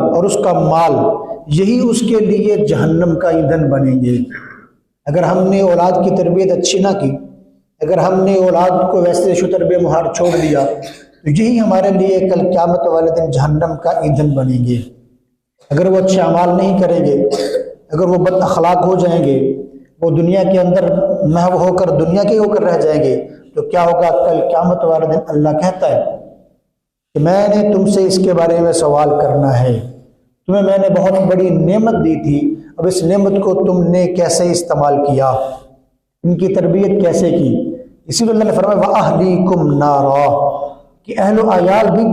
اور اس کا مال، یہی اس کے لیے جہنم کا ایندھن بنیں گے۔ اگر ہم نے اولاد کی تربیت اچھی نہ کی، اگر ہم نے اولاد کو ویسے شتر بے مہار چھوڑ دیا، تو یہی ہمارے لیے کل قیامت والے دن جہنم کا ایندھن بنیں گے۔ اگر وہ اچھے اعمال نہیں کریں گے، اگر وہ بد اخلاق ہو جائیں گے، وہ دنیا کے اندر محو ہو کر دنیا کے ہو کر رہ جائیں گے، تو کیا ہوگا؟ کل قیامت والے دن اللہ کہتا ہے کہ میں نے تم سے اس کے بارے میں سوال کرنا ہے، تمہیں میں نے بہت بڑی نعمت دی تھی، اب اس نعمت کو تم نے کیسے استعمال کیا، ان کی تربیت کیسے کی۔ اسی لیے اللہ نے فرمایا وَأَهْلِكُمْ نَارًا، کہ اہل و عیال بھی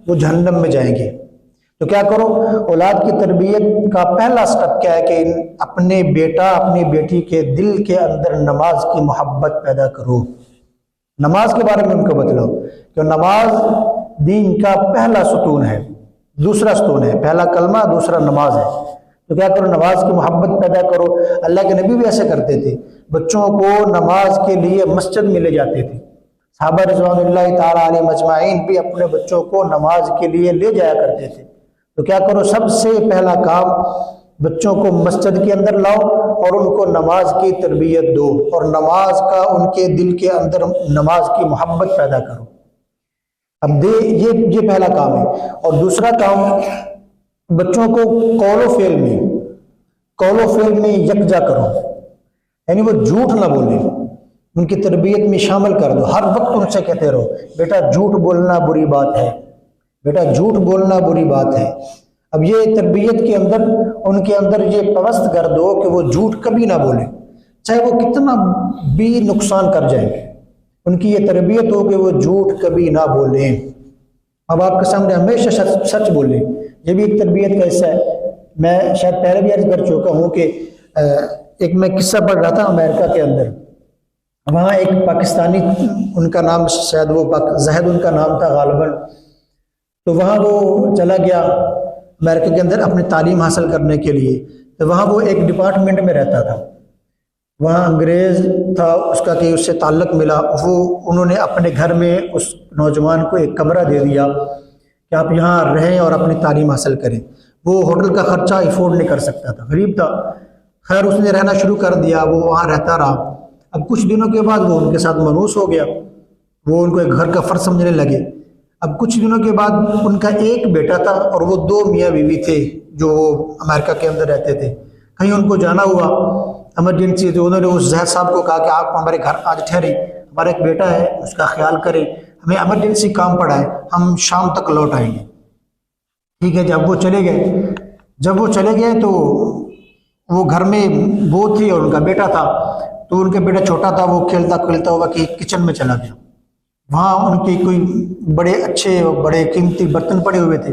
وہ جہنم میں جائیں گے۔ تو کیا کرو؟ اولاد کی تربیت کا پہلا سٹیپ کیا ہے کہ اپنے بیٹا اپنی بیٹی کے دل کے اندر نماز کی محبت پیدا کرو، نماز کے بارے میں ان کو بتلاؤ کہ نماز دین کا پہلا ستون ہے، دوسرا ستون ہے، پہلا کلمہ، دوسرا نماز ہے۔ تو کیا کرو؟ نماز کی محبت پیدا کرو۔ اللہ کے نبی بھی ایسے کرتے تھے، بچوں کو نماز کے لیے مسجد میں لے جاتے تھے۔ صحابہ رضوان اللہ تعالیٰ علیہ مجمعین بھی اپنے بچوں کو نماز کے لیے لے جایا کرتے تھے۔ تو کیا کرو؟ سب سے پہلا کام بچوں کو مسجد کے اندر لاؤ اور ان کو نماز کی تربیت دو، اور نماز کا ان کے دل کے اندر نماز کی محبت پیدا کرو۔ اب یہ پہلا کام ہے۔ اور دوسرا کام، بچوں کو قول و فعل میں یکجا کرو، یعنی وہ جھوٹ نہ بولے، ان کی تربیت میں شامل کر دو۔ ہر وقت ان سے کہتے رہو بیٹا جھوٹ بولنا بری بات ہے، بیٹا جھوٹ بولنا بری بات ہے۔ اب یہ تربیت کے اندر ان کے اندر یہ پوست کر دو کہ وہ جھوٹ کبھی نہ بولے، چاہے وہ کتنا بھی نقصان کر جائیں، ان کی یہ تربیت ہو کہ وہ جھوٹ کبھی نہ بولیں، اب آپ کے سامنے ہمیشہ سچ بولیں۔ یہ بھی ایک تربیت کا حصہ ہے۔ میں شاید پہلے بھی عرض کر چکا ہوں کہ ایک میں قصہ پڑھ رہا تھا امریکہ کے اندر، وہاں ایک پاکستانی، ان کا نام شاید وہ زہد ان کا نام تھا غالباً، تو وہاں وہ چلا گیا امریکہ کے اندر اپنی تعلیم حاصل کرنے کے لیے۔ تو وہاں وہ ایک ڈپارٹمنٹ میں رہتا تھا، وہاں انگریز تھا اس کا کہ اس سے تعلق ملا، انہوں نے اپنے گھر میں اس نوجوان کو ایک کمرہ دے دیا کہ آپ یہاں رہیں اور اپنی تعلیم حاصل کریں۔ وہ ہوٹل کا خرچہ افورڈ نہیں کر سکتا تھا، غریب تھا، خیر اس نے رہنا شروع کر دیا، وہ وہاں رہتا رہا۔ اب کچھ دنوں کے بعد وہ ان کے ساتھ منحوس ہو گیا، وہ ان کو ایک گھر کا فرض سمجھنے لگے۔ اب کچھ دنوں کے بعد ان کا ایک بیٹا تھا اور وہ 2 میاں بیوی تھے جو امریکہ کے اندر رہتے تھے۔ کہیں ان کو جانا ہوا ایمرجنسی، تو انہوں نے اس زہر صاحب کو کہا کہ آپ ہمارے گھر آج ٹھہریں، ہمارا ایک بیٹا ہے اس کا خیال کریں، ہمیں ایمرجنسی کام پڑا ہے، ہم شام تک لوٹ آئیں گے۔ ٹھیک ہے، جب وہ چلے گئے تو وہ گھر میں وہ تھی اور ان کا بیٹا تھا، تو ان کا بیٹا چھوٹا تھا، وہ کھیلتا ہوا کہ کچن میں چلا گیا، وہاں ان کی کوئی بڑے اچھے بڑے قیمتی برتن پڑے ہوئے تھے،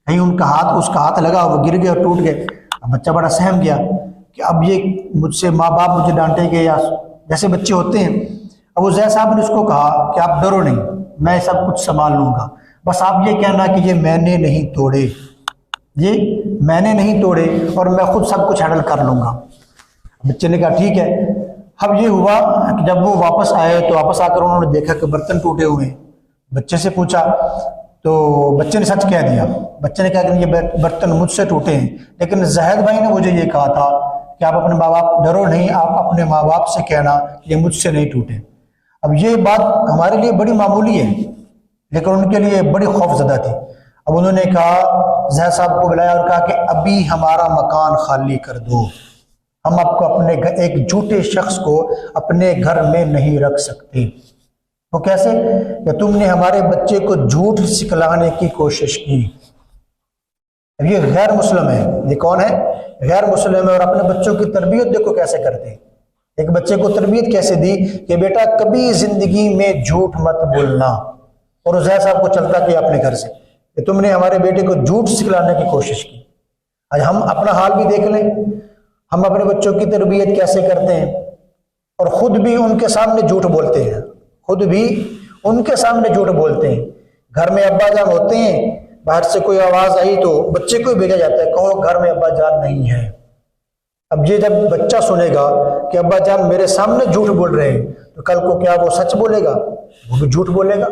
کہیں اس کا ہاتھ لگا، وہ گر گئے اور ٹوٹ گئے۔ اب بچہ بڑا سہم گیا کہ اب یہ مجھ سے ماں باپ مجھے ڈانٹیں گے، یا جیسے بچے ہوتے ہیں۔ اب وہ زید صاحب نے اس کو کہا کہ آپ ڈرو نہیں، میں سب کچھ سنبھال لوں گا، بس آپ یہ کہنا کہ یہ میں نے نہیں توڑے، یہ میں نے نہیں توڑے، اور میں خود سب کچھ ہینڈل کر لوں گا۔ بچے نے کہا ٹھیک ہے۔ اب یہ ہوا کہ جب وہ واپس آئے تو واپس آ کر انہوں نے دیکھا کہ برتن ٹوٹے ہوئے ہیں۔ بچے سے پوچھا تو بچے نے سچ کہہ دیا، بچے نے کہا کہ یہ برتن مجھ سے ٹوٹے ہیں، لیکن زاہد بھائی نے مجھے یہ کہا تھا کہ آپ اپنے ماں باپ ڈرو نہیں، آپ اپنے ماں باپ سے کہنا کہ یہ مجھ سے نہیں ٹوٹے۔ اب یہ بات ہمارے لیے بڑی معمولی ہے، لیکن ان کے لیے بڑی خوف زدہ تھی۔ اب انہوں نے کہا، زاہد صاحب کو بلایا اور کہا کہ ابھی ہمارا مکان خالی کر دو، ہم آپ کو ایک جھوٹے شخص کو اپنے گھر میں نہیں رکھ سکتے۔ وہ کیسے؟ کہ تم نے ہمارے بچے کو جھوٹ سکھلانے کی کوشش کی۔ یہ غیر مسلم ہے، یہ کون ہے؟ غیر مسلم ہے، اور اپنے بچوں کی تربیت دیکھو کیسے کرتے ہیں۔ ایک بچے کو تربیت کیسے دی کہ بیٹا کبھی زندگی میں جھوٹ مت بولنا، اور زید صاحب کو چلتا کیا اپنے گھر سے کہ تم نے ہمارے بیٹے کو جھوٹ سکھلانے کی کوشش کی۔ آج ہم اپنا حال بھی دیکھ لیں، ہم اپنے بچوں کی تربیت کیسے کرتے ہیں، اور خود بھی ان کے سامنے جھوٹ بولتے ہیں، خود بھی ان کے سامنے جھوٹ بولتے ہیں۔ گھر میں ابا جان ہوتے ہیں، باہر سے کوئی آواز آئی تو بچے کو ہی بھیجا جاتا ہے، کہو گھر میں ابا جان نہیں ہے۔ اب یہ جب بچہ سنے گا کہ ابا جان میرے سامنے جھوٹ بول رہے ہیں، تو کل کو کیا وہ سچ بولے گا؟ وہ بھی جھوٹ بولے گا۔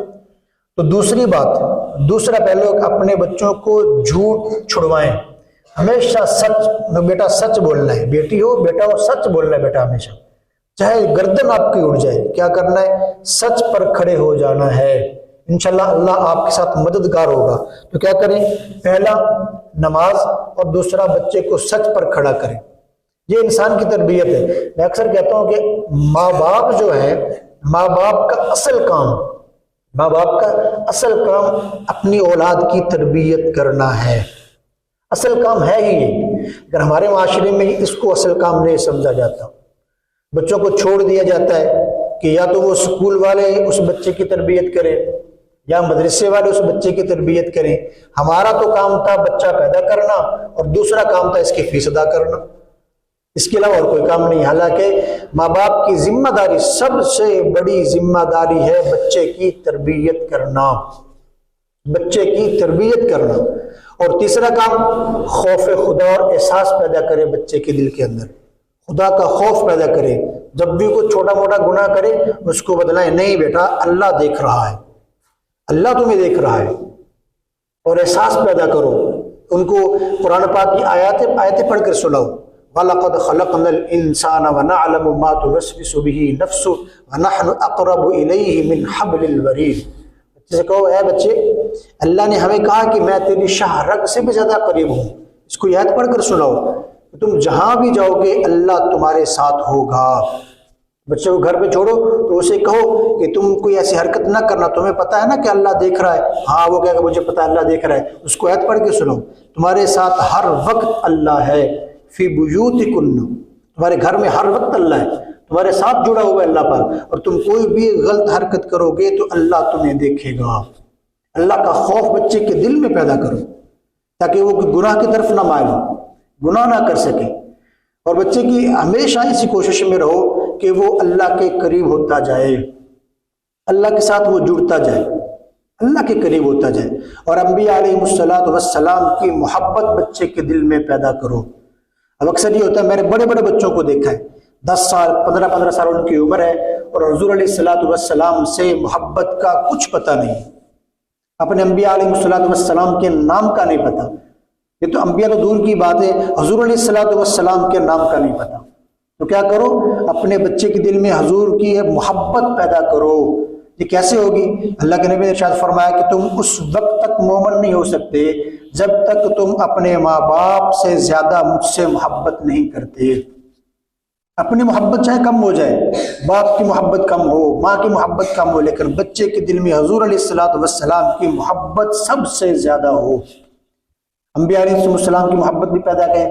تو دوسری بات، دوسرا پہلو، اپنے بچوں کو جھوٹ چھڑوائیں، ہمیشہ سچ، بیٹا سچ بولنا ہے، بیٹی ہو بیٹا ہو سچ بولنا ہے بیٹا ہمیشہ، چاہے گردن آپ کی اڑ جائے، کیا کرنا ہے؟ سچ پر کھڑے ہو جانا ہے، انشاءاللہ اللہ آپ کے ساتھ مددگار ہوگا۔ تو کیا کریں؟ پہلا نماز، اور دوسرا بچے کو سچ پر کھڑا کریں۔ یہ انسان کی تربیت ہے۔ میں اکثر کہتا ہوں کہ ماں باپ جو ہے، ماں باپ کا اصل کام اپنی اولاد کی تربیت کرنا ہے، اصل کام ہے ہی یہ۔ اگر ہمارے معاشرے میں اس کو اصل کام نہیں سمجھا جاتا، بچوں کو چھوڑ دیا جاتا ہے کہ یا تو وہ اسکول والے اس بچے کی تربیت کریں یا مدرسے والے اس بچے کی تربیت کریں۔ ہمارا تو کام تھا بچہ پیدا کرنا، اور دوسرا کام تھا اس کی فیس ادا کرنا، اس کے علاوہ اور کوئی کام نہیں۔ حالانکہ ماں باپ کی ذمہ داری، سب سے بڑی ذمہ داری ہے بچے کی تربیت کرنا، بچے کی تربیت کرنا۔ اور تیسرا کام، خوف خدا اور احساس پیدا کرے بچے کے دل کے اندر، خدا کا خوف پیدا کرے۔ جب بھی کوئی چھوٹا موٹا گناہ کرے اس کو بتلائیں، نہیں بیٹا اللہ دیکھ رہا ہے، اللہ تمہیں دیکھ رہا ہے، اور احساس پیدا کرو۔ ان کو قرآن پاک کی آیتیں پڑھ کر سناؤ، وَلَقَدْ خَلَقْنَا الْإِنسَانَ وَنَعْلَمُ مَا تُوَسْوِسُ بِهِ نَفْسُهُ وَنَحْنُ أَقْرَبُ إِلَيْهِ مِنْ حَبْلِ الْوَرِيدِ۔ بچے سے کہو، اے بچے، اللہ نے ہمیں کہا کہ میں تیری شاہ رگ سے بھی زیادہ قریب ہوں۔ اس کو یاد پڑھ کر سناؤ، تم جہاں بھی جاؤ گے اللہ تمہارے ساتھ ہوگا۔ بچے کو گھر پہ چھوڑو تو اسے کہو کہ تم کوئی ایسی حرکت نہ کرنا، تمہیں پتا ہے نا کہ اللہ دیکھ رہا ہے۔ ہاں وہ کہے گا مجھے پتا ہے اللہ دیکھ رہا ہے۔ اس کو آیت پڑھ کے سنو، تمہارے ساتھ ہر وقت اللہ ہے، فی بیوتکن، تمہارے گھر میں ہر وقت اللہ ہے، تمہارے ساتھ جڑا ہوا ہے اللہ پر، اور تم کوئی بھی غلط حرکت کرو گے تو اللہ تمہیں دیکھے گا۔ اللہ کا خوف بچے کے دل میں پیدا کرو تاکہ وہ گناہ کی طرف نہ مائل ہو، گناہ نہ کر سکے۔ اور بچے کی ہمیشہ اسی کوشش میں رہو کہ وہ اللہ کے قریب ہوتا جائے، اللہ کے ساتھ وہ جڑتا جائے، اللہ کے قریب ہوتا جائے۔ اور انبیاء علیہ السلام کی محبت بچے کے دل میں پیدا کرو۔ اب اکثر یہ ہوتا ہے، میں نے بڑے بڑے بچوں کو دیکھا ہے، 10 سال 15 سال ان کی عمر ہے، اور حضور علیہ السلام سے محبت کا کچھ پتہ نہیں، اپنے انبیاء علیہ السلام کے نام کا نہیں پتہ۔ یہ تو انبیاء تو دور کی بات ہے، حضور علیہ السلام کے نام کا نہیں پتہ۔ تو کیا کرو؟ اپنے بچے کے دل میں حضور کی محبت پیدا کرو۔ یہ کیسے ہوگی؟ اللہ کے نبی نے ارشاد فرمایا کہ تم اس وقت تک مومن نہیں ہو سکتے جب تک تم اپنے ماں باپ سے زیادہ مجھ سے محبت نہیں کرتے۔ اپنی محبت چاہے کم ہو جائے، باپ کی محبت کم ہو، ماں کی محبت کم ہو، لیکن بچے کے دل میں حضور علیہ السلام کی محبت سب سے زیادہ ہو۔ انبیاء علیہ السلام کی محبت بھی پیدا کریں۔